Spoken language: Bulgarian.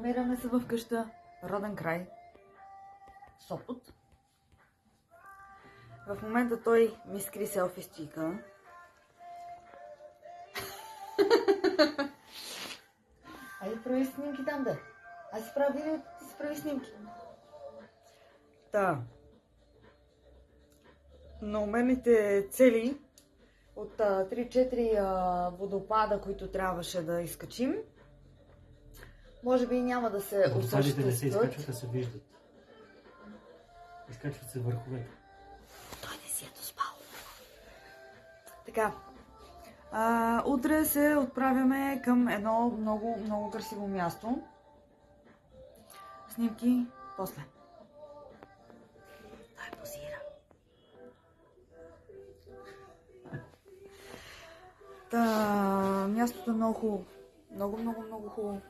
Намираме се в къща, роден край, Сопот. В момента той ми скри селфи стика. Айде прави снимки там да. Аз си правя видео, ти си прави снимки. Та. На умените цели от 3-4 водопада, които трябваше да изкачим, може би няма да се осъществят. Водопадите не се изкачват, а се виждат. Изкачват се върховете. Той не си е доспал. Така. Утре се отправяме към едно много, много красиво място. Снимки после. Той позира. Мястото е много хубаво. Много, много, много хубаво.